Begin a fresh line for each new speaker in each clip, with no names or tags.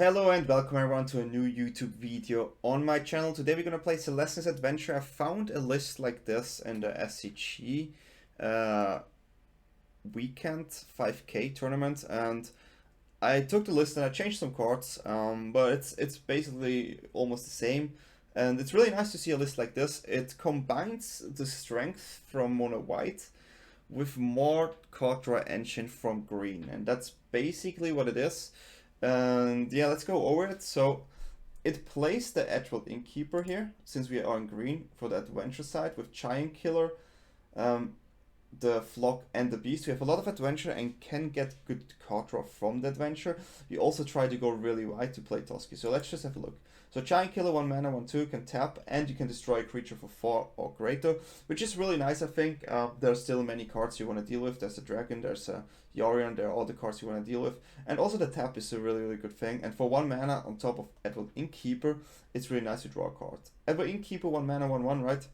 Hello and welcome everyone to a new YouTube video on my channel. Today we're going to play Selesnya's Adventure. I found a list like this in the SCG weekend 5k tournament, and I took the list and I changed some cards, but it's basically almost the same. And it's really nice to see a list like this. It combines the strength from mono white with more card draw engine from green, and that's basically what it is. And yeah, let's go over it. So it plays the actual innkeeper here, since we are in green for the adventure side with giant killer, the flock and the beast. We have a lot of adventure and can get good card draw from the adventure. We also try to go really wide to play Toski. So let's just have a look. So giant killer, 1 mana, 1/2, can tap, and you can destroy a creature for 4 or greater, which is really nice. I think there's still many cards you want to deal with. There's a dragon, there's a Yorion, there are all the cards you want to deal with, and also the tap is a really good thing. And for 1 mana on top of Edward Innkeeper, it's really nice to draw a card. Edward Innkeeper, 1 mana, 1/1, right?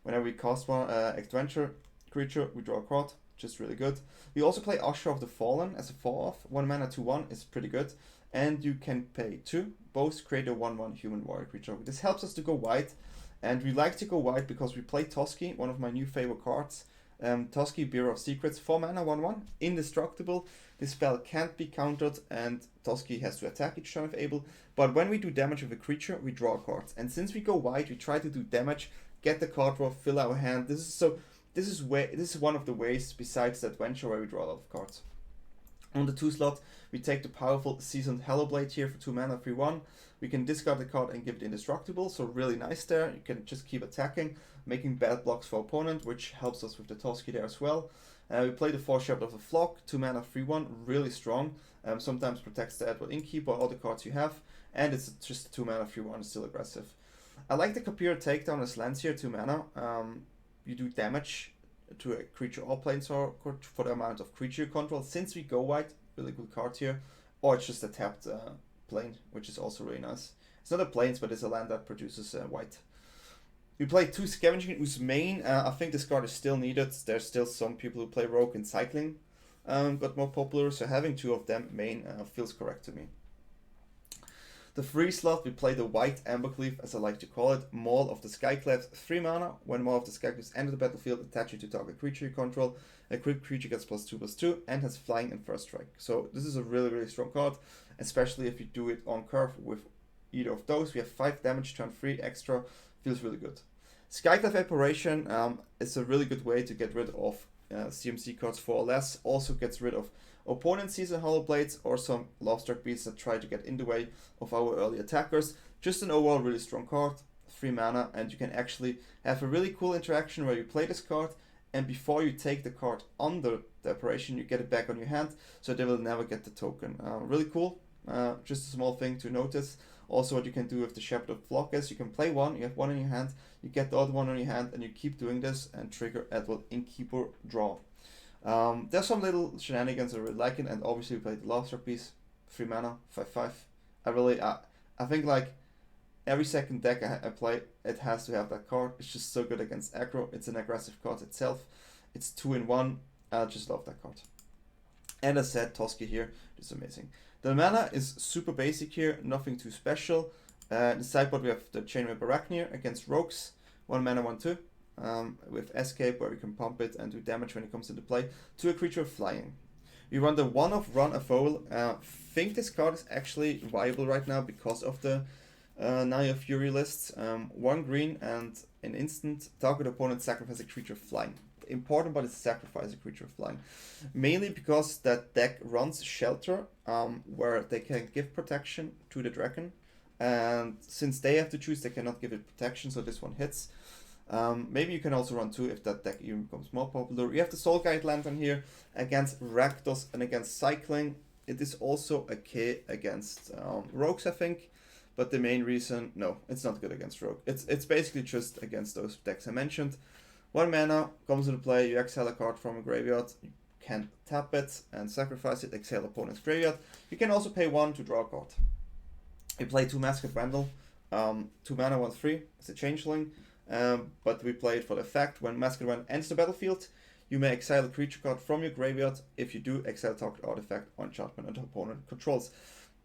Whenever we cast one adventure creature, we draw a card, just really good. We also play Usher of the Fallen as a 4-off, 1 mana 2/1 is pretty good. And you can pay 2, both create a 1/1 human warrior creature. This helps us to go wide, and we like to go wide because we play Toski, one of my new favorite cards. Toski, Bearer of Secrets, 4 mana, 1/1, indestructible. This spell can't be countered, and Toski has to attack each turn if able. But when we do damage with a creature, we draw cards. And since we go wide, we try to do damage, get the card draw, fill our hand. This is one of the ways besides the adventure where we draw a lot of cards. On the 2 slot, we take the powerful Seasoned Hellblade here for 2 mana, 3/1. We can discard the card and give it indestructible, so really nice there. You can just keep attacking, making bad blocks for opponent, which helps us with the Toski there as well. We play the 4 Shepherd of the Flock, 2 mana, 3/1, really strong. Sometimes protects the Edward Innkeeper, all the cards you have, and it's just 2 mana, 3/1, still aggressive. I like the Kapir Takedown as lands here, 2 mana. You do damage to a creature or planeswalker for the amount of creature you control. Since we go white, really good card here. Or it's just a tapped plane, which is also really nice. It's not a planes, but it's a land that produces white. We play 2 Scavenging, whose main, I think this card is still needed. There's still some people who play Rogue and Cycling got more popular, so having 2 of them main feels correct to me. The 3 slot, we play the White Ambercleave, as I like to call it, Maul of the Skyclaves, 3 mana. When Maul of the Skyclaves enter the battlefield, attach it to target creature you control. A crit creature gets +2/+2 and has flying and first strike. So this is a really strong card, especially if you do it on curve with either of those. We have 5 damage, turn 3 extra, feels really good. Skyclave Apparition is a really good way to get rid of CMC cards 4 or less. Also gets rid of opponent Seasoned Hellblades or some Lovestruck beasts that try to get in the way of our early attackers. Just an overall really strong card, 3 mana, and you can actually have a really cool interaction where you play this card, and before you take the card under the apparition, you get it back on your hand, so they will never get the token. Really cool, just a small thing to notice. Also, what you can do with the Shepherd of Flock is you can play 1, you have 1 in your hand, you get the other 1 on your hand, and you keep doing this and trigger Edward Innkeeper draw. There's some little shenanigans I really like it, and obviously we played the Lovestruck piece, 3 mana, 5/5. I think like every second deck I play, it has to have that card. It's just so good against aggro. It's an aggressive card itself. It's 2 in 1. I just love that card. And as I said, Toski here is amazing. The mana is super basic here, nothing too special. In the sideboard we have the Chainweb Arachneer against rogues, 1 mana, 1/2. With Escape, where we can pump it and do damage when it comes into play to a creature flying. We run the 1-off Run a Foal. Think this card is actually viable right now because of the Naya Fury lists. 1 green and an instant, target opponent sacrifice a creature flying. Important, but it's sacrifice a creature flying. Mainly because that deck runs Shelter, where they can give protection to the dragon. And since they have to choose, they cannot give it protection, so this one hits. Maybe you can also run 2 if that deck even becomes more popular. You have the Soul Guide Lantern here against Rakdos and against Cycling. It is also okay against Rogues, I think. But the main reason, no, it's not good against Rogue. It's basically just against those decks I mentioned. 1 mana comes into play, you exile a card from a graveyard. You can tap it and sacrifice it, exile opponent's graveyard. You can also pay 1 to draw a card. You play 2 Masked Vandal, 2 mana, 1/3. It's a changeling. But we play it for the fact when Masked Vandal enters the battlefield, you may exile a creature card from your graveyard. If you do, exile target artifact or enchantment and opponent controls.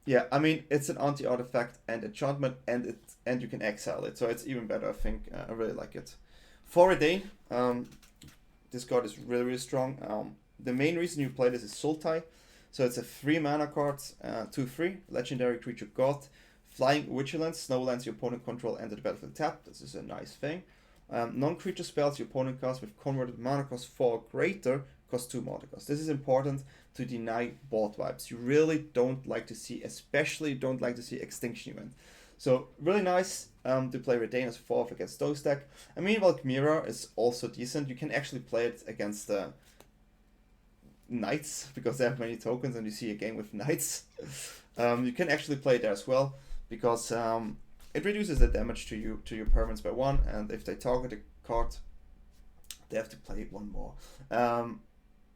Yeah, I mean it's an anti-artifact and enchantment, and you can exile it, so it's even better. I think I really like it. For Redain, this card is really strong. The main reason you play this is Sultai, so it's a 3 mana card, 2/3 legendary creature god, flying vigilance, snowlands your opponent control enter the battlefield tapped. This is a nice thing. Non-creature spells your opponent casts with converted mana cost 4 or greater cost 2 mana cost. This is important to deny board vibes. You really don't like to see, especially don't like to see Extinction Event. So really nice to play Redain as 4th against those deck. I mean, Valkmira is also decent. You can actually play it against Knights because they have many tokens, and you see a game with Knights. You can actually play it there as well because it reduces the damage to your permanents by 1, and if they target a card, they have to play 1 more.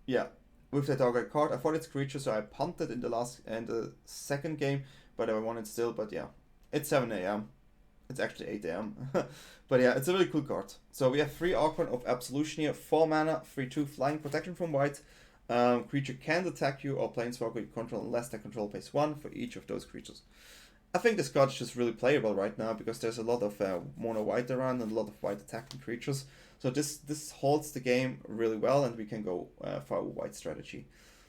Yeah, with the target card, I thought it's creature, so I punted in the second game, but I won it still. But yeah, it's 7 a.m. It's actually 8 a.m. But yeah, it's a really cool card. So we have 3 Archon of Absolution here, 4 mana, 3/2 flying, protection from white. Creature can't attack you or planeswalker you control unless their control pays 1 for each of those creatures. I think this card is just really playable right now because there's a lot of mono white around and a lot of white attacking creatures. So this holds the game really well, and we can go for a white strategy.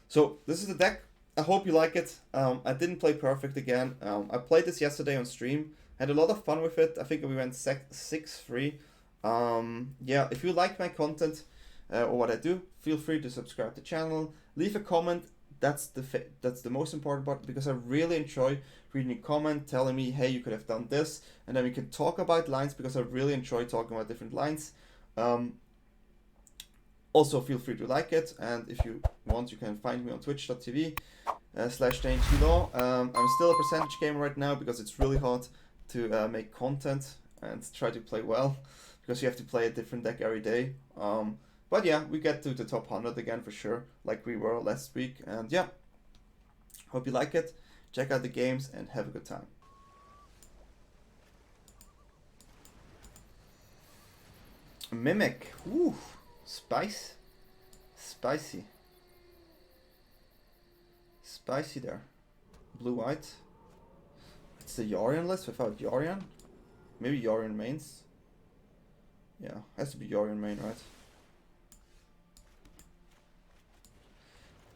So this is the deck. I hope you like it. I didn't play perfect again. I played this yesterday on stream. Had a lot of fun with it. I think we went 6-3. Yeah, if you like my content or what I do, feel free to subscribe to the channel. Leave a comment. That's the most important part, because I really enjoy reading a comment telling me, hey, you could have done this, and then we can talk about lines because I really enjoy talking about different lines. Also, feel free to like it, and if you want, you can find me on twitch.tv/DanyTLaw. I'm still a percentage gamer right now because it's really hard to make content and try to play well because you have to play a different deck every day. But yeah, we get to the top 100 again for sure, like we were last week. And yeah, hope you like it. Check out the games and have a good time. Mimic. Ooh, spicy. Spicy there. Blue-white. It's the Yorion list without Yorion. Maybe Yorion mains. Yeah, has to be Yorion main, right?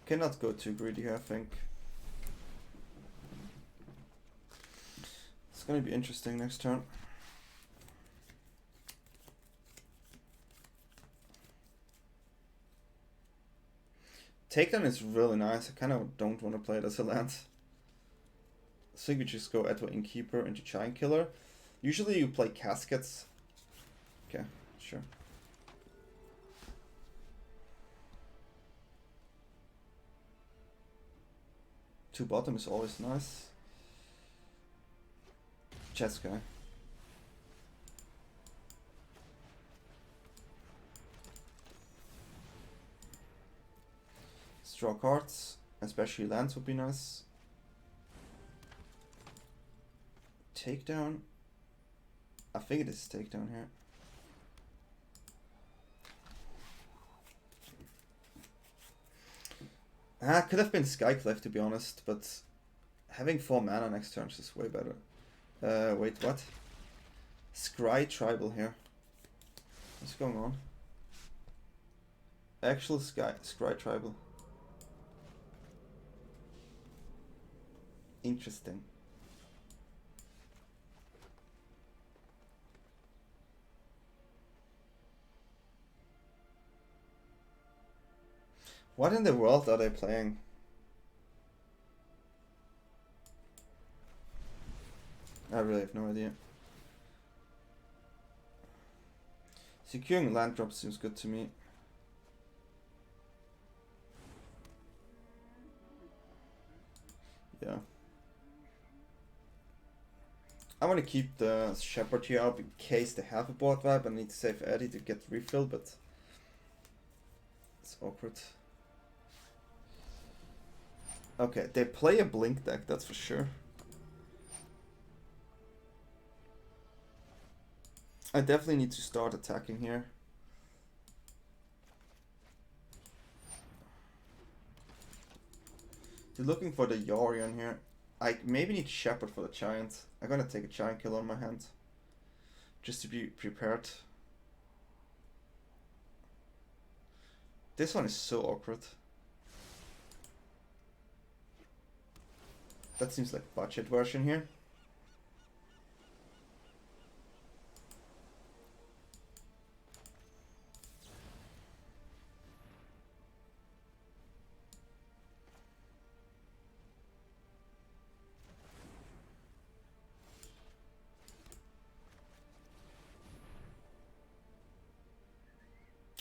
Cannot go too greedy here, I think. It's gonna be interesting next turn. Takedown is really nice. I kind of don't want to play it as a land. I think we just go Eto Innkeeper into Giant Killer. Usually you play Caskets. Okay, sure. Two bottom is always nice. Jeskai. Draw cards, especially lands would be nice. Takedown. I think it is takedown here. Could have been Skyclef to be honest, but having 4 mana next turn is way better. Wait, what? Scry Tribal here. What's going on? Actual Scry Tribal. Interesting. What in the world are they playing? I really have no idea. Securing land drops seems good to me. Yeah. I want to keep the Shepherd here up in case they have a board wipe. I need to save Eddie to get refill, but it's awkward. Okay, they play a Blink deck, that's for sure. I definitely need to start attacking here. They're looking for the Yorion here. I maybe need Shepherd for the Giant. I'm gonna take a Giant Killer on my hand. Just to be prepared. This one is so awkward. That seems like budget version here.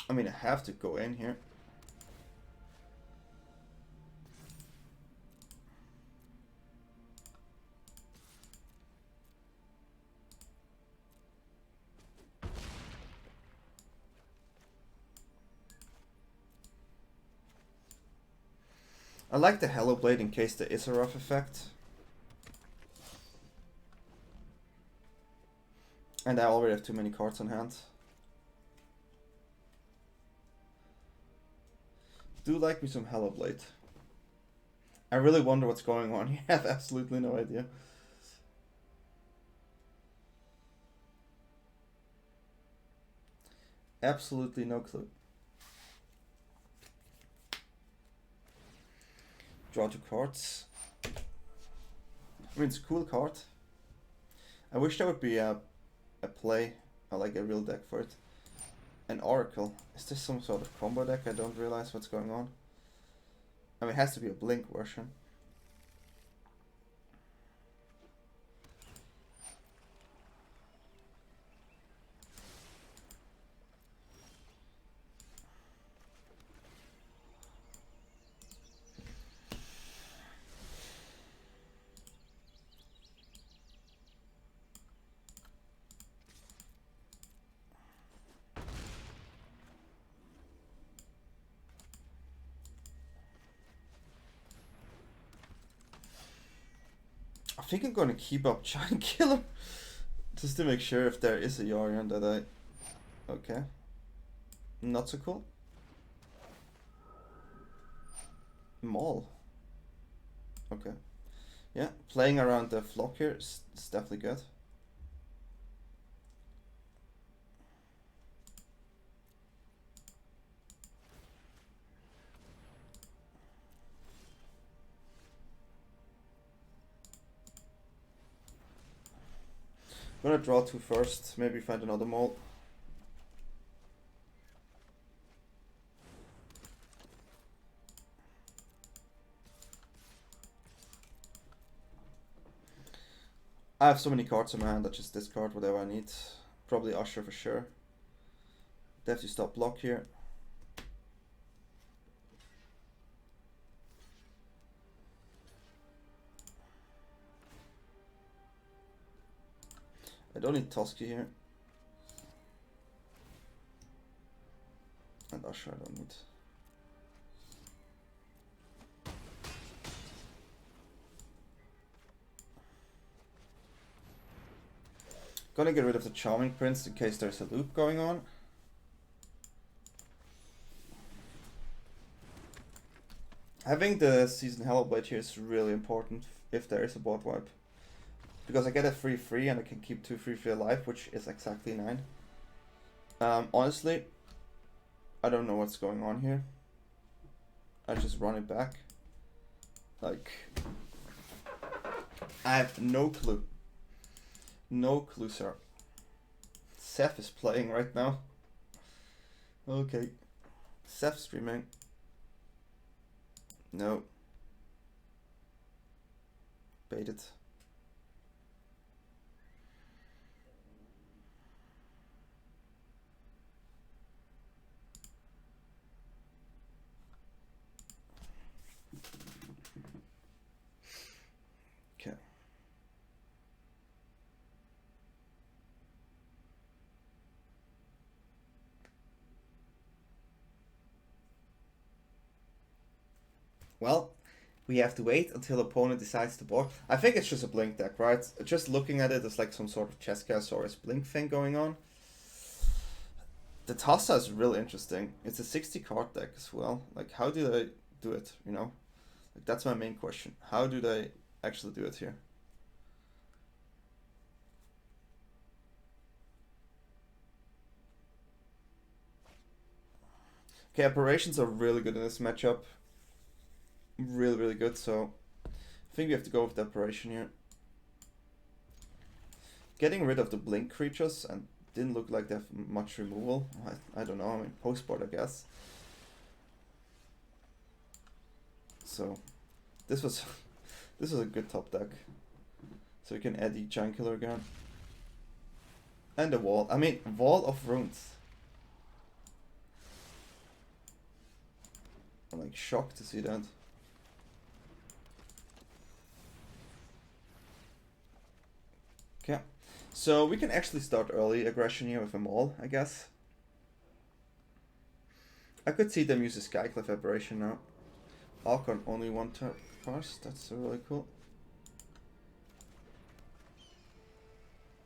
I mean, I have to go in here. I like the Hello Blade in case there is a rough effect. And I already have too many cards on hand. Do like me some Hello Blade. I really wonder what's going on. I have absolutely no idea. Absolutely no clue. Draw 2 cards. I mean, it's a cool card. I wish there would be a play, or like a real deck for it. An Oracle. Is this some sort of combo deck? I don't realize what's going on. I mean, it has to be a Blink version. I think I'm gonna keep up Giant Killer just to make sure if there is a Yorion that I... Okay. Not so cool. Maul. Okay. Yeah, playing around the flock here is definitely good. I'm gonna draw 2 first, maybe find another mole. I have so many cards in my hand that just discard whatever I need. Probably Usher for sure. They have to stop block here. I don't need Toski here. And Usher I don't need. Gonna get rid of the Charming Prince in case there's a loop going on. Having the Season Hello Blade here is really important if there is a board wipe. Because I get a free and I can keep 2 free alive, which is exactly 9. Honestly, I don't know what's going on here. I just run it back. Like, I have no clue. No clue, sir. Seth is playing right now. Okay. Seth streaming. No. Baited. Okay. Well, we have to wait until the opponent decides to board. I think it's just a Blink deck, right? Just looking at it, it's like some sort of Jeskai or Blink thing going on. The Tassa is really interesting. It's a 60 card deck as well. Like, how do they do it, you know? Like, that's my main question. How do they actually do it here. Okay, apparitions are really good in this matchup. Really, really good, so I think we have to go with the apparition here. Getting rid of the blink creatures and didn't look like they have much removal. I don't know, I mean postboard I guess. So this was this was a good top deck. So we can add the Giant Killer again. And the wall. I mean Wall of Runes. I'm like shocked to see that. Okay. So we can actually start early aggression here with a Maul, I guess. I could see them use a Skycliffe Aberration now. Archon only one turn first, that's really cool.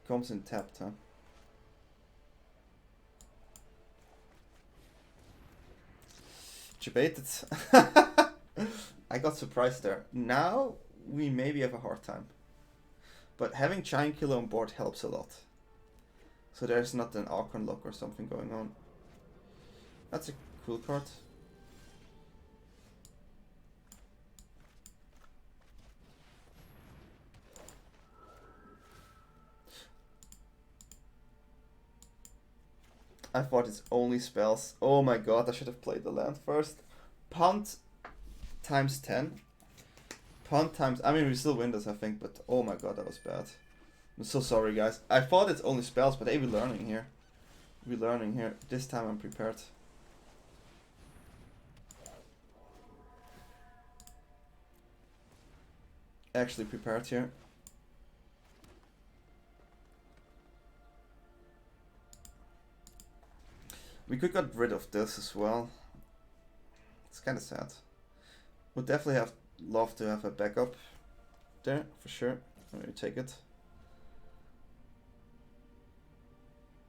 Comes in tapped, huh? Debated. I got surprised there. Now we maybe have a hard time. But having Giant Killer on board helps a lot. So there's not an Archon lock or something going on. That's a cool card. I thought it's only spells. Oh my god, I should have played the land first. Punt times 10. Punt times... I mean, we still win this, I think, but oh my god, that was bad. I'm so sorry, guys. I thought it's only spells, but hey, we're learning here. We're learning here. This time I'm prepared. Actually prepared here. We could get rid of this as well. It's kind of sad. Would definitely have love to have a backup there for sure. Let me take it.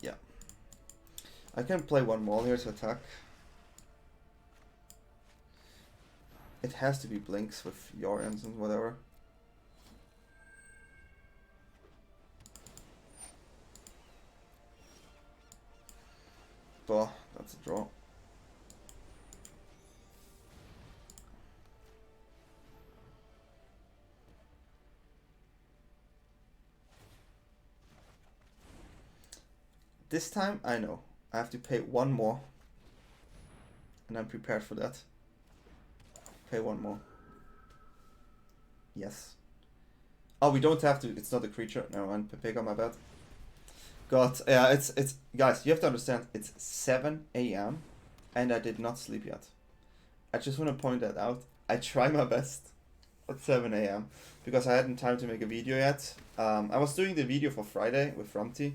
Yeah. I can play one more here to attack. It has to be blinks with Yorions and whatever. Oh, that's a draw. This time, I know. I have to pay one more. And I'm prepared for that. Pay one more. Yes. Oh, we don't have to. It's not a creature. No, and Pepega, my bad. God, yeah, it's guys, you have to understand, it's 7 AM and I did not sleep yet. I just want to point that out. I try my best at 7 AM because I hadn't time to make a video yet. I was doing the video for Friday with Rumty.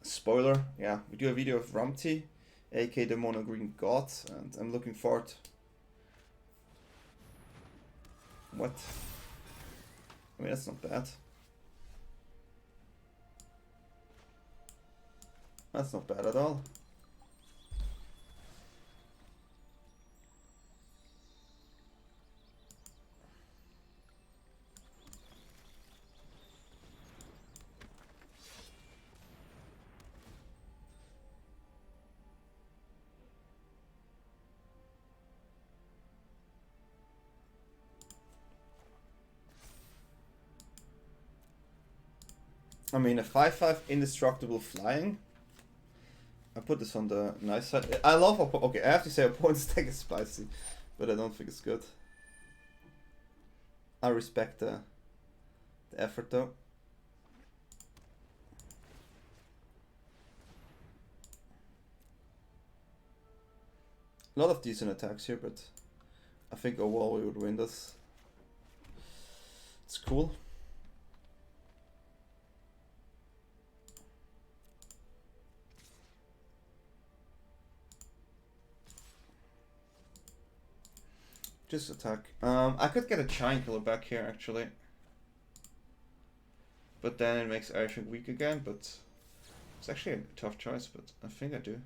Spoiler, yeah, we do a video of Rumty, aka the Mono Green God, and I'm looking forward. What? I mean, that's not bad. That's not bad at all. I mean, a 5/5 indestructible flying. I put this on the nice side. I love okay, I have to say opponent's deck is spicy, but I don't think it's good. I respect the effort though. A lot of decent attacks here, but I think overall we would win this. It's cool. Just attack. I could get a Giant Killer back here actually. But then it makes everything weak again, but it's actually a tough choice, but I think I do.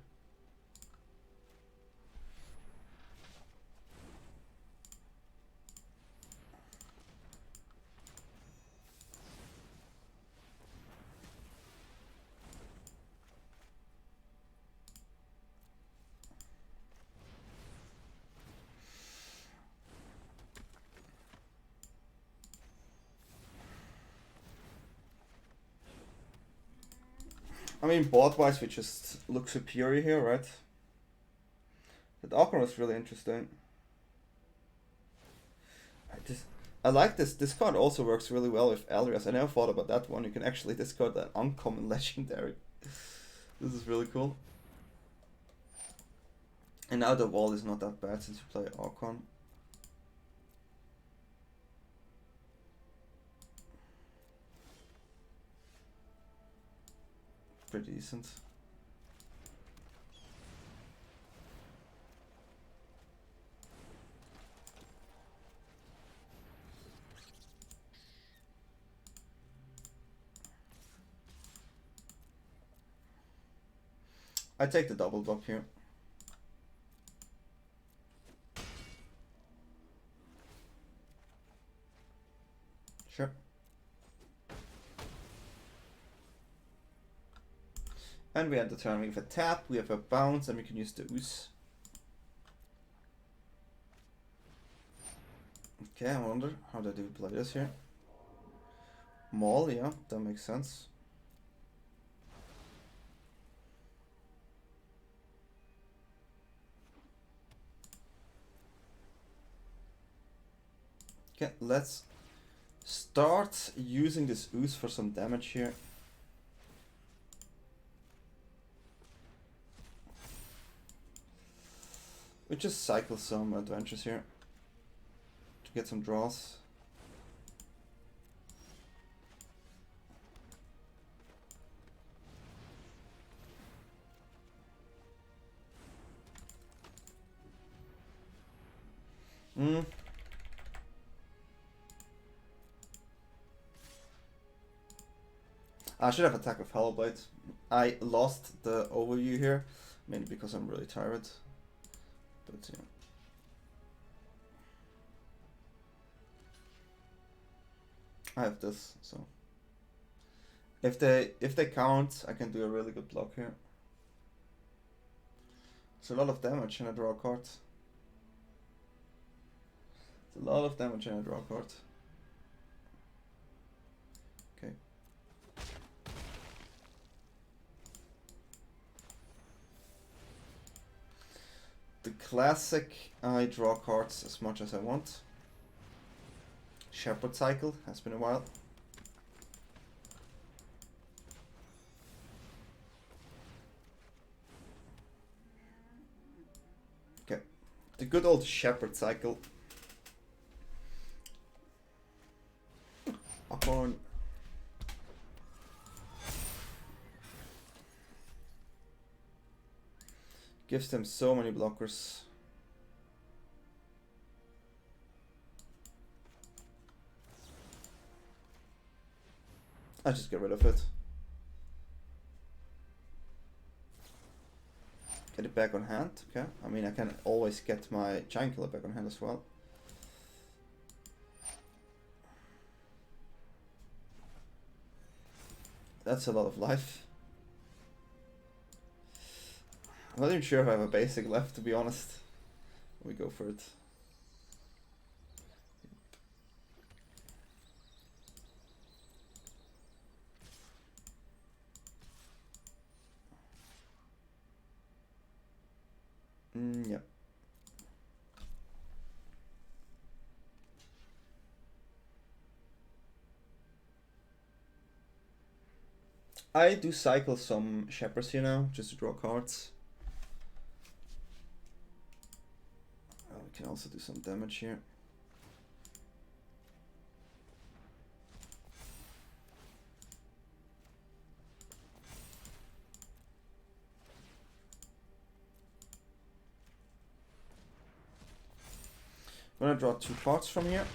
I mean, board-wise, we just look superior here, right? That Archon was really interesting. I like this. This card also works really well with Elrias. I never thought about that one. You can actually discard that uncommon legendary. This is really cool. And now the wall is not that bad since you play Archon. Pretty decent. I take the double drop here. Sure. And we end the turn with a tap, we have a bounce, and we can use the ooze. Okay, I wonder how they do play this here. Maul, yeah, that makes sense. Okay, let's start using this ooze for some damage here. We just cycle some adventures here to get some draws. I should have attacked with Hellblade. I lost the overview here, mainly because I'm really tired. But yeah. I have this, so if they count, I can do a really good block here. It's a lot of damage and I draw a card. It's a lot of damage and I draw a card. Okay. The classic, I draw cards as much as I want. Shepherd cycle, has been a while. Okay, the good old Shepherd cycle. Upon gives them so many blockers. I just get rid of it. Get it back on hand, okay. I mean, I can always get my Giant Killer back on hand as well. That's a lot of life. I'm not even sure if I have a basic left, to be honest. We go for it. Yeah. I do cycle some Shepherds here now, just to draw cards. We can also do some damage here. I'm gonna draw 2 cards from here.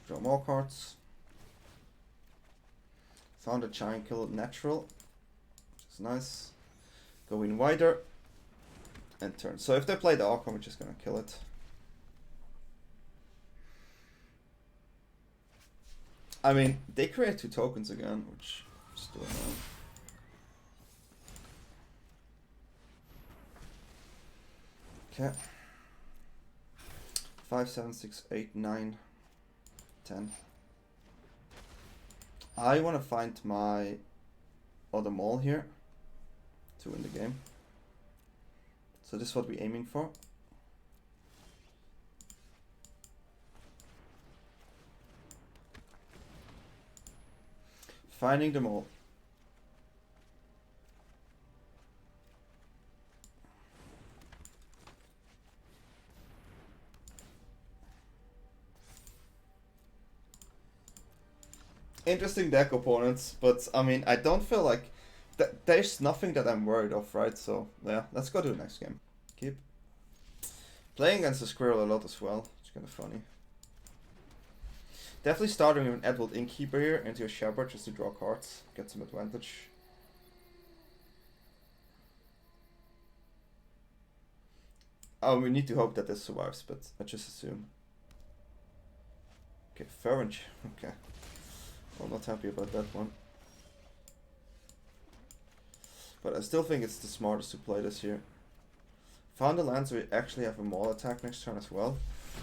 Draw more cards. Found a Giant Kill natural, which is nice. Go in wider and turn. So if they play the Archon, we're just gonna kill it. I mean, they create 2 tokens again, which is still annoying. Okay. 5, 7, 6, 8, 9, 10. I want to find my other mall here to win the game. So this is what we're aiming for. Finding them all. Interesting deck opponents, but I mean, I don't feel like there's nothing that I'm worried of, right? So yeah, let's go to the next game. Keep playing against the squirrel a lot as well. It's kind of funny. Definitely starting with an Edward Innkeeper here into your Shepherd just to draw cards, get some advantage. Oh, we need to hope that this survives, but I just assume. Okay, Fervent. Okay. I'm not happy about that one. But I still think it's the smartest to play this here. Found a land so we actually have a maul attack next turn as well.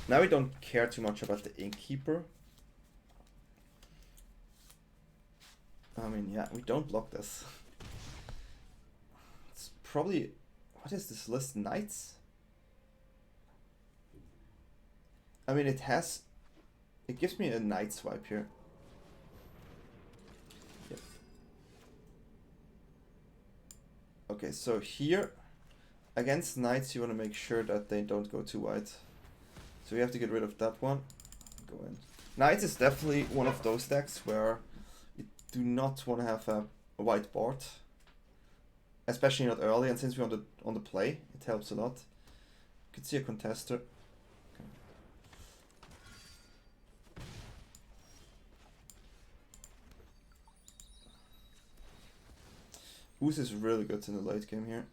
Now we don't care too much about the Innkeeper. I mean, yeah, we don't block this. It's probably... What is this list? Knights? I mean, it has... It gives me a knight swipe here. Yep. Okay, so here, against knights, you want to make sure that they don't go too wide. So we have to get rid of that one. Go in. Knights is definitely one of those decks where you do not want to have a wide board. Especially not early, and since we're on the play, it helps a lot. You can see a contester. Okay. Ooze is really good in the late game here.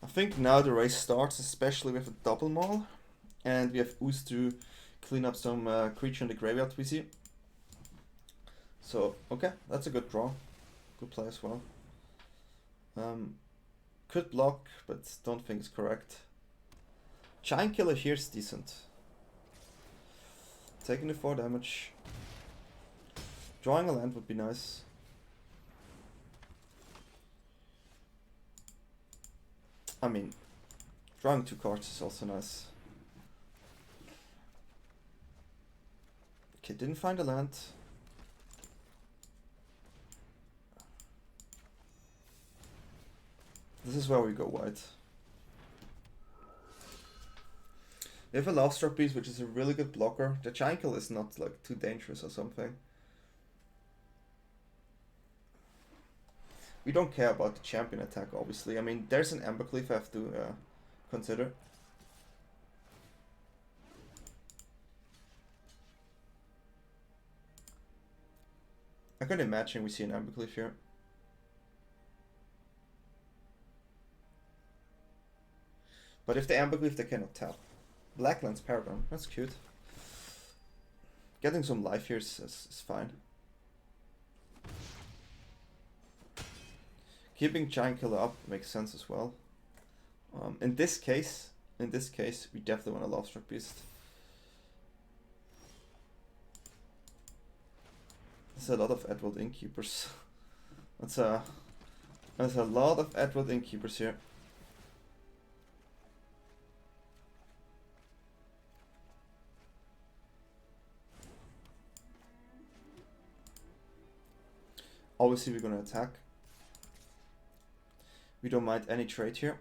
I think now the race starts, especially with a double maul, and we have Ooze to clean up some creature in the graveyard we see. So, okay, that's a good draw. Good play as well. Could block, but don't think it's correct. Giant Killer here is decent. Taking the 4 damage. Drawing a land would be nice. I mean, drawing 2 cards is also nice. Okay, didn't find a land. This is where we go wide. We have a Lovestruck piece, which is a really good blocker. The Giant Kill is not like too dangerous or something. We don't care about the champion attack, obviously. I mean, there's an Embercleave I have to consider. I can imagine we see an Embercleave here. But if the Embercleave, they cannot tap. Blackland's Paragon, that's cute. Getting some life here is fine. Keeping Giant Killer up makes sense as well. In this case, we definitely want a Lovestruck Beast. There's a lot of Edward Innkeepers. There's a lot of Edward Innkeepers here. Obviously, we're gonna attack. We don't mind any trade here.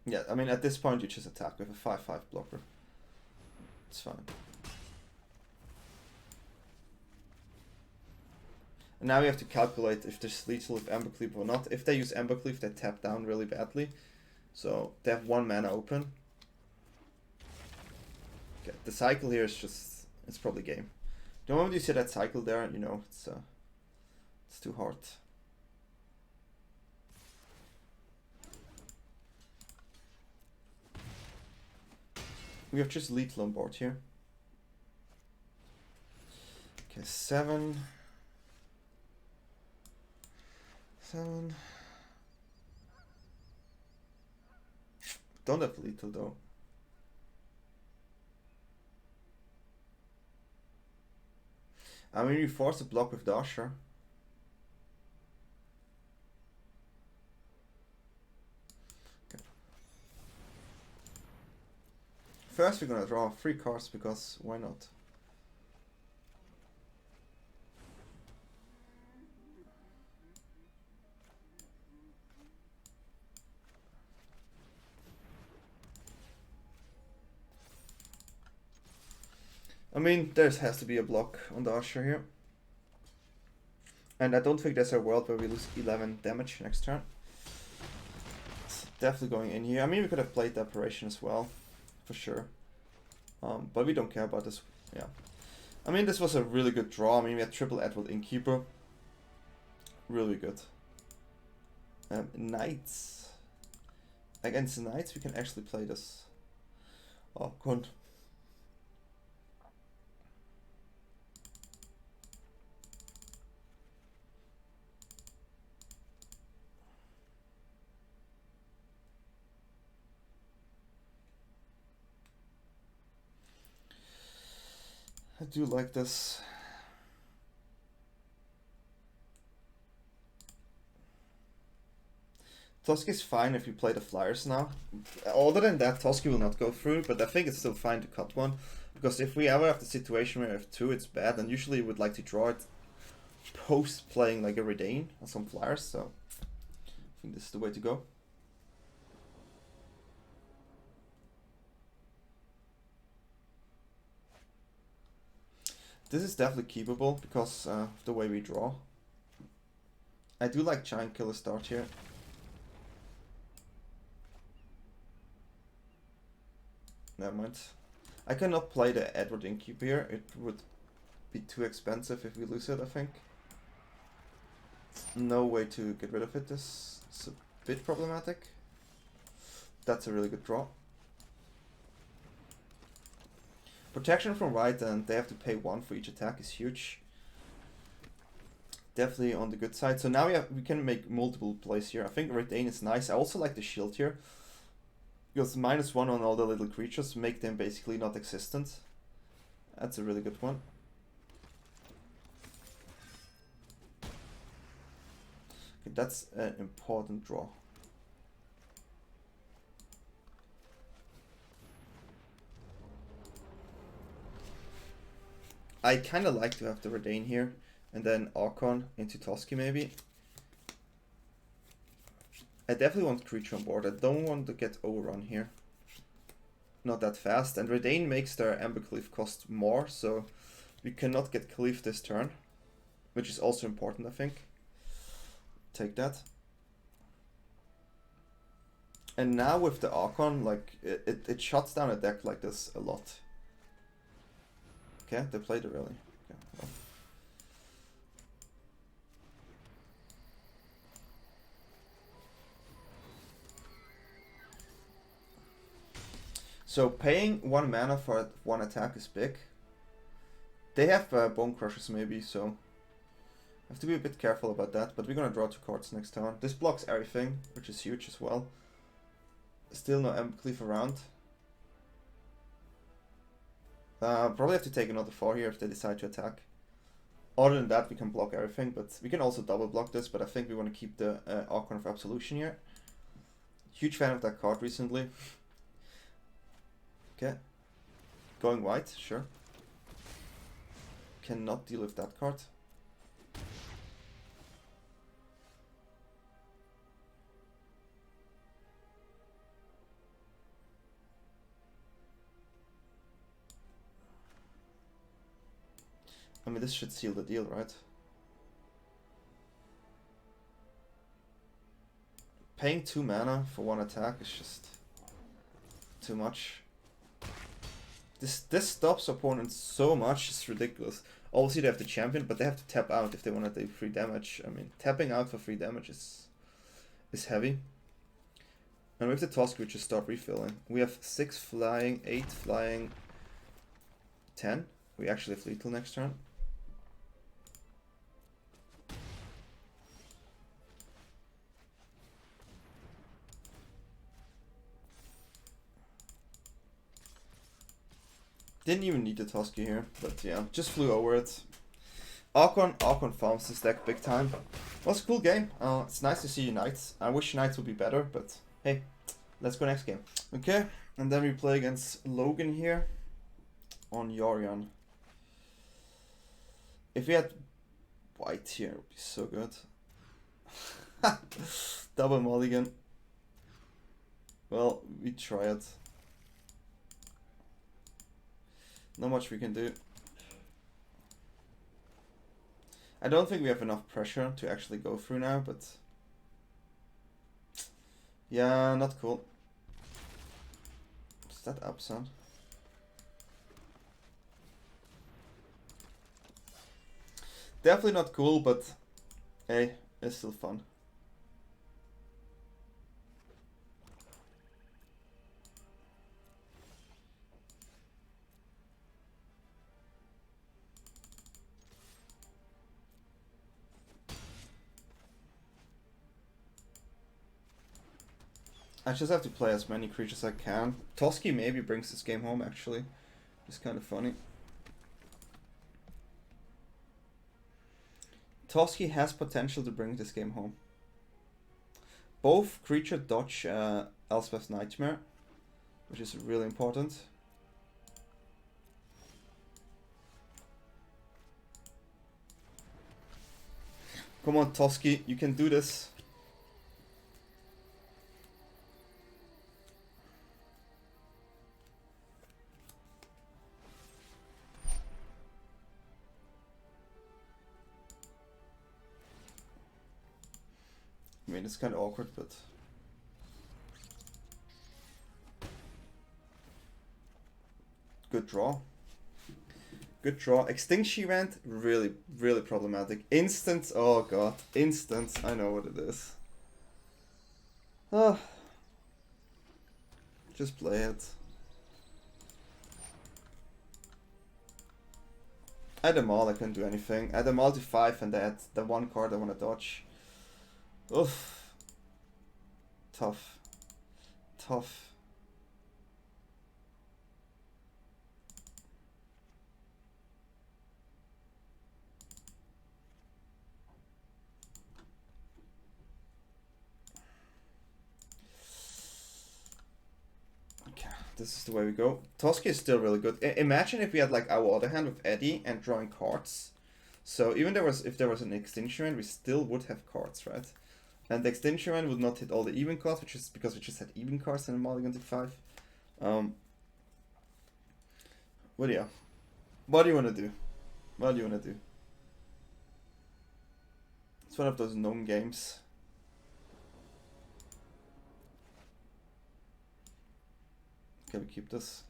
Yeah, I mean, at this point, you just attack with a 5/5 blocker. It's fine. And now we have to calculate if there's lethal with Embercleave or not. If they use Embercleave, they tap down really badly. So they have 1 mana open. Okay, the cycle here is just, it's probably game. The moment you see that cycle there, you know, it's too hard. We have just lethal on board here. Okay, 7. 7. Don't have lethal though. I mean, we force a block with the Usher. Okay. First, we're gonna draw 3 cards because why not? I mean, there has to be a block on the Usher here. And I don't think there's a world where we lose 11 damage next turn. It's definitely going in here. I mean, we could have played the Apparition as well, for sure. But we don't care about this. Yeah. I mean, this was a really good draw. I mean, we had triple Edward Innkeeper. Really good. Knights. Against the Knights, we can actually play this. Oh, good. I do like this. Toski is fine if you play the Flyers now. Other than that, Toski will not go through, but I think it's still fine to cut one. Because if we ever have the situation where we have 2, it's bad, and usually we would like to draw it post playing like a Redain or some Flyers, so I think this is the way to go. This is definitely keepable because of the way we draw. I do like Giant Killer start here. Never mind. I cannot play the Edward Innkeeper here. It would be too expensive if we lose it, I think. No way to get rid of it. This is a bit problematic. That's a really good draw. Protection from right, and they have to pay 1 for each attack is huge. Definitely on the good side. So now we can make multiple plays here. I think Redain is nice. I also like the shield here. Because -1 on all the little creatures make them basically not existent. That's a really good one. Okay, that's an important draw. I kind of like to have the Redain here, and then Archon into Toski maybe. I definitely want creature on board. I don't want to get overrun here. Not that fast, and Redain makes their Embercleave cost more, so we cannot get Cleave this turn, which is also important, I think. Take that. And now with the Archon, like it shuts down a deck like this a lot. Okay, they played it really. Okay, well. So paying 1 mana for 1 attack is big. They have Bone Crushers maybe, so I have to be a bit careful about that. But we're gonna draw 2 cards next turn. This blocks everything, which is huge as well. Still no Embercleave around. Probably have to take another 4 here if they decide to attack. Other than that, we can block everything, but we can also double block this, but I think we want to keep the Archon of Absolution here. Huge fan of that card recently. Okay. Going white, sure. Cannot deal with that card. I mean, this should seal the deal, right? Paying 2 mana for 1 attack is just too much. This stops opponents so much, it's ridiculous. Obviously they have the champion, but they have to tap out if they want to do free damage. I mean, tapping out for free damage is heavy. And with the Toski, we just start refilling. We have 6 flying, 8 flying, 10. We actually have lethal next turn. Didn't even need the Toski here, but yeah, just flew over it. Archon farms this deck big time. It was a cool game. It's nice to see you Knights. I wish Knights would be better, but hey, let's go next game. Okay, and then we play against Logan here on Yorion. If we had white here, it would be so good. Double mulligan. Well, we try it. Not much we can do. I don't think we have enough pressure to actually go through now, but yeah, not cool. Is that absent? Definitely not cool, but hey, it's still fun. I just have to play as many creatures as I can. Toski maybe brings this game home, actually. It's kind of funny. Toski has potential to bring this game home. Both creature dodge Elspeth's Nightmare, which is really important. Come on, Toski, you can do this. I mean, it's kind of awkward, but good draw. Good draw. Extinction event, really, really problematic. Instant, oh god, instant. I know what it is. Oh, just play it. I had them all, I couldn't do anything. I had them all to 5 and I had the one card I want to dodge. Oof. Tough. Tough. Okay, this is the way we go. Toski is still really good. Imagine if we had like our other hand with Eddie and drawing cards. So even if there was an extinction event, we still would have cards, right? And the extinction event would not hit all the even cards, which is because we just had even cards in the mulligan to 5. But yeah. What do you want to do? What do you want to do? It's one of those known games. Can we keep this?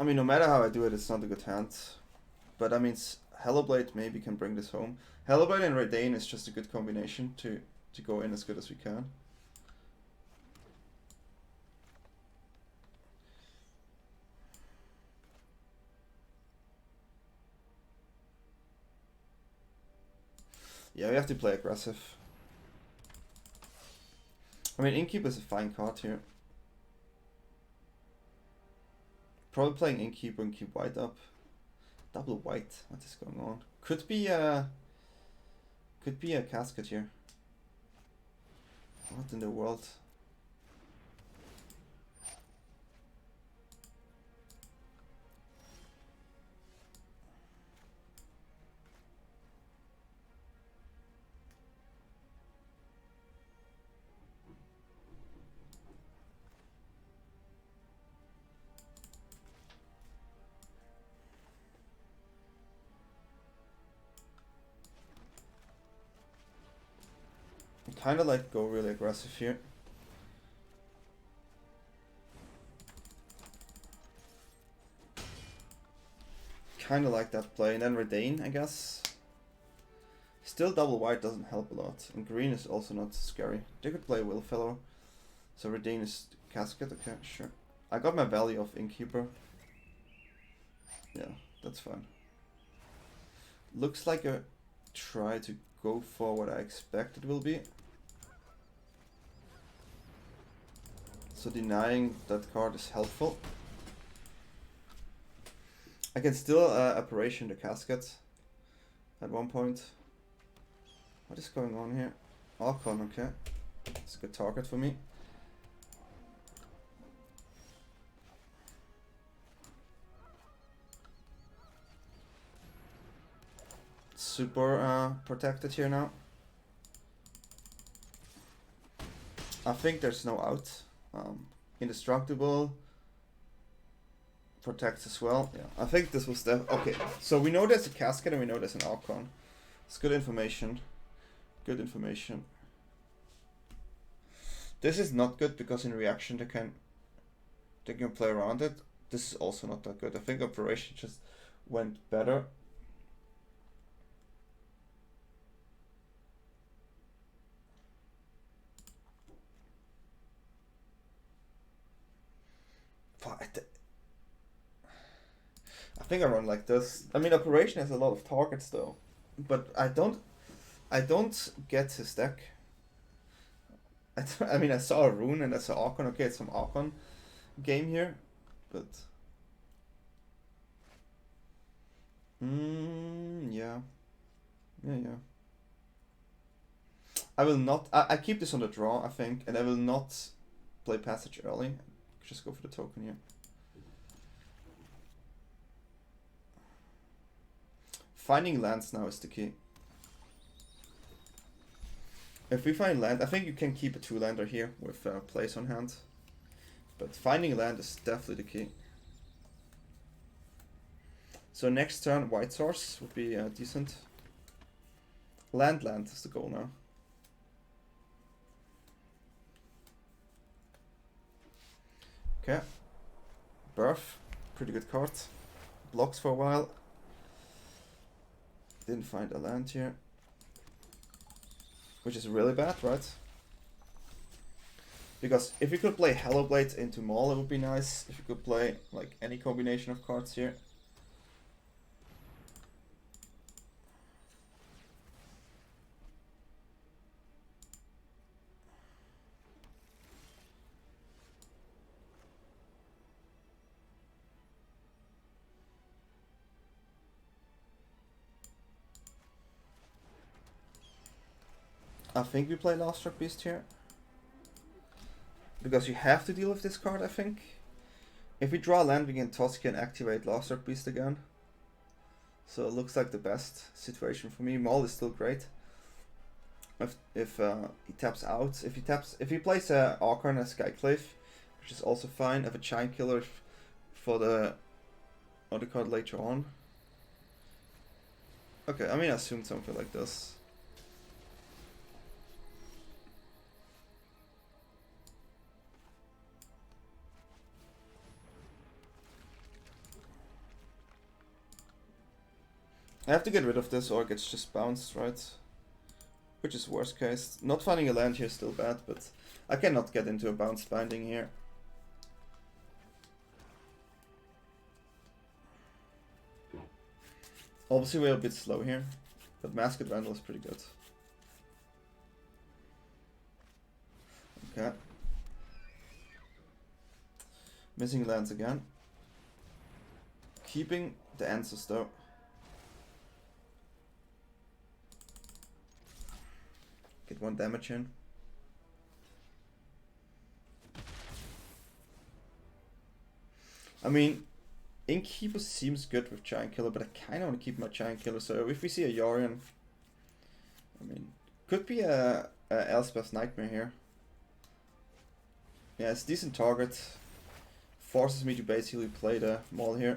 I mean, no matter how I do it, it's not a good hand. But I mean, Hellblade maybe can bring this home. Hellblade and Redain is just a good combination to go in as good as we can. Yeah, we have to play aggressive. I mean, Innkeeper is a fine card here. Probably playing Innkeeper and keep white up. Double white. What is going on? Could be a casket here. What in the world? Kind of like go really aggressive here. kind of like that play. And then Redain, I guess. Still double white doesn't help a lot. And green is also not scary. They could play Willfellow. So Redain is Casket. Okay, sure. I got my value of Innkeeper. Yeah, that's fine. Looks like a try to go for what I expect it will be. So denying that card is helpful. I can still Apparition the Casket at one point. What is going on here? Archon, okay. It's a good target for me. Super protected here now. I think there's no out. Indestructible protects as well. Yeah, I think this was the okay. So we know there's a Casket and we know there's an Archon. It's good information. Good information. This is not good because in reaction they can play around it. This is also not that good. I think Operation just went better. I think I run like this. I mean, Operation has a lot of targets though, but I don't get his deck. I mean, I saw a Rune and I saw Archon. Okay, it's some Archon game here, but yeah. I will not. I keep this on the draw, I think, and I will not play Passage early. Just go for the token here. Finding lands now is the key. If we find land, I think you can keep a 2-lander here with place on hand. But finding land is definitely the key. So next turn, white source would be decent. Land is the goal now. Okay. Birth, pretty good card. Blocks for a while. Didn't find a land here. Which is really bad, right? Because if you could play Hellblade into Maul, it would be nice. If you could play like any combination of cards here. I think we play Lovestruck Beast here. Because you have to deal with this card, I think. If we draw land, we can Toski and activate Lovestruck Beast again. So it looks like the best situation for me. Maul is still great. If he taps out, if he plays Archon as Skyclave, which is also fine. I have a Giant Killer for the other card later on. Okay, I mean I assumed something like this. I have to get rid of this or it gets just bounced, right? Which is worst case. Not finding a land here is still bad, but I cannot get into a bounce binding here. Obviously we're a bit slow here, but Masked Vandal is pretty good. Okay. Missing lands again. Keeping the answers though. Get 1 damage in. I mean, Innkeeper seems good with Giant Killer, but I kind of want to keep my Giant Killer. So if we see a Yorion, I mean, could be a Elspeth's Nightmare here. Yeah, it's a decent target. Forces me to basically play the Maul here.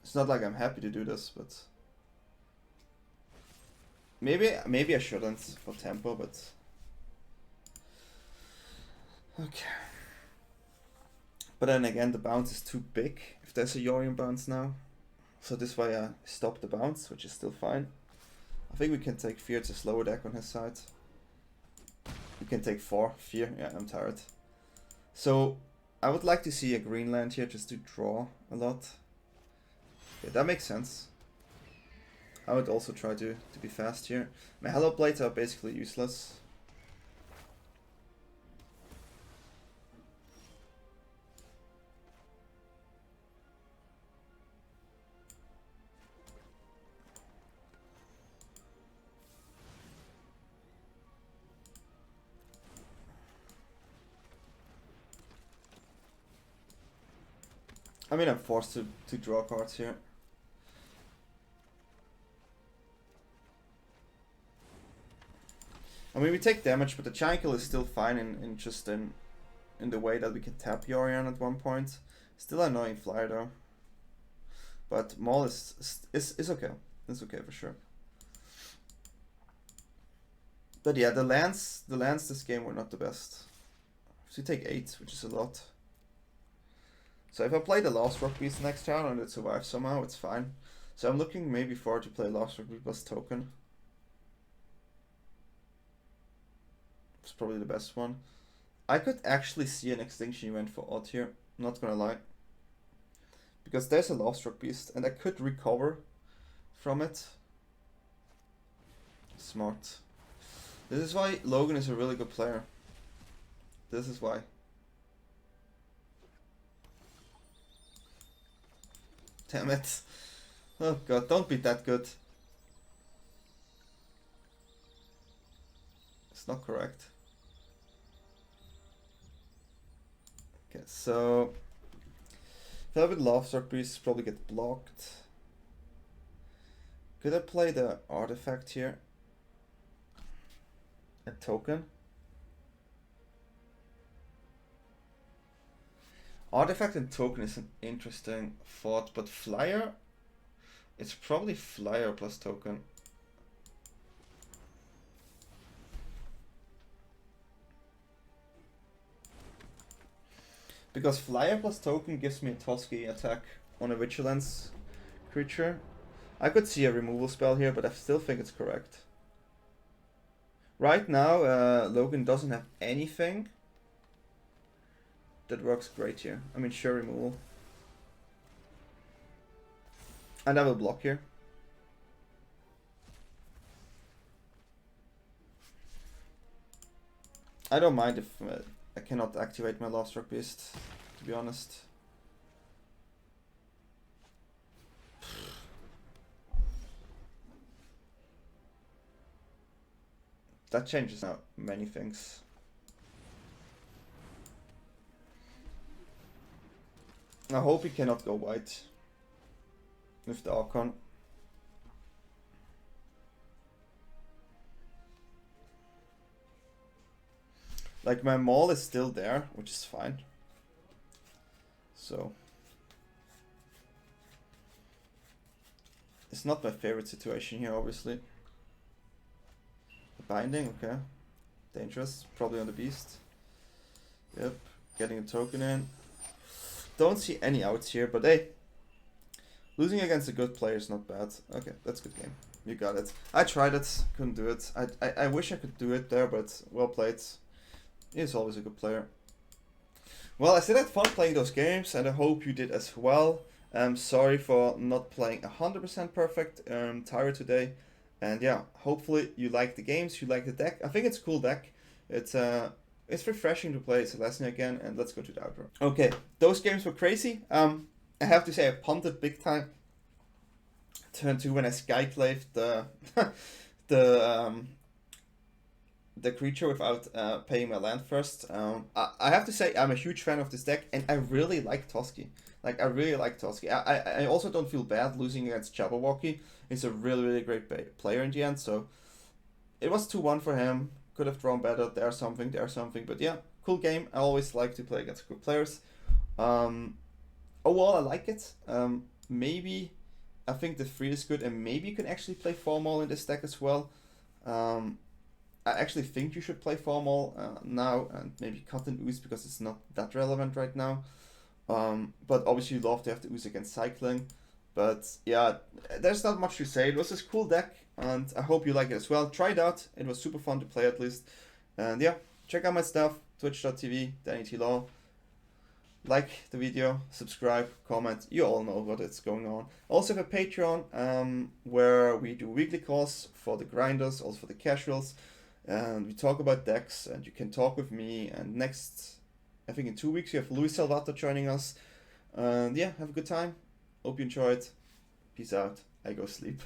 It's not like I'm happy to do this, but Maybe I shouldn't for tempo, but okay. But then again, the bounce is too big if there's a Yorion bounce now. So this way I stop the bounce, which is still fine. I think we can take Fear to slower deck on his side. We can take 4 Fear. Yeah, I'm tired. So I would like to see a green land here just to draw a lot. Okay, that makes sense. I would also try to be fast here. My Hello Blades are basically useless. I mean, I'm forced to draw cards here. I mean, we take damage, but the Giant Kill is still fine in the way that we can tap Yorion at one point. Still annoying flyer though. But Maul is okay. It's okay for sure. But yeah, the lands this game were not the best. So you take 8, which is a lot. So if I play the Lovestruck Beast next turn and it survives somehow, it's fine. So I'm looking maybe forward to play Lovestruck Beast plus token. It's probably the best one. I could actually see an extinction event for odd here, not gonna lie. Because there's a Lovestruck Beast and I could recover from it. Smart. This is why Logan is a really good player. This is why. Damn it. Oh god, don't be that good. It's not correct. Okay, so if I have a Lovestruck Beast, probably get blocked. Could I play the artifact here? A token? Artifact and token is an interesting thought, but flyer? It's probably flyer plus token. Because flyer plus token gives me a Toski attack on a vigilance creature. I could see a removal spell here, but I still think it's correct. Right now, Logan doesn't have anything that works great here. I mean, sure, removal. And I will block here. I don't mind if I cannot activate my Lovestruck Beast, to be honest. That changes now many things. I hope he cannot go white with the Archon. Like, my Maul is still there, which is fine. So it's not my favorite situation here, obviously. The binding, okay. Dangerous, probably on the beast. Yep, getting a token in. Don't see any outs here, but hey, losing against a good player is not bad. Okay, that's a good game. You got it. I tried it, couldn't do it. I wish I could do it there, but well played. He's always a good player. Well, I still had fun playing those games, and I hope you did as well. Sorry for not playing 100% perfect Tyra today. And yeah, hopefully you like the games, you like the deck. I think it's a cool deck. It's refreshing to play Selesnya again, and let's go to the outro. Okay, those games were crazy. I have to say I punted big time. Turn 2 when I skyclaved the creature without paying my land first. I have to say I'm a huge fan of this deck, and I really like Toski. Like, I really like Toski. I also don't feel bad losing against Jabberwocky. He's a really great player in the end, so it was 2-1 for him. Could have drawn better. There's something. But yeah, cool game. I always like to play against good players. Overall, I like it. Maybe I think the 3 is good, and maybe you can actually play 4 Maul in this deck as well. I actually think you should play formal now and maybe cut an ooze because it's not that relevant right now. But obviously you'd love to have the ooze against cycling. But yeah, there's not much to say. It was this cool deck, and I hope you like it as well. Try it out. It was super fun to play at least. And yeah, check out my stuff, twitch.tv, DanyTLaw. Like the video, subscribe, comment. You all know what is going on. Also have a Patreon where we do weekly calls for the grinders, also for the casuals. And we talk about decks, and you can talk with me. And next, I think in 2 weeks, you have Luis Salvato joining us. And yeah, have a good time. Hope you enjoyed. Peace out. I go sleep.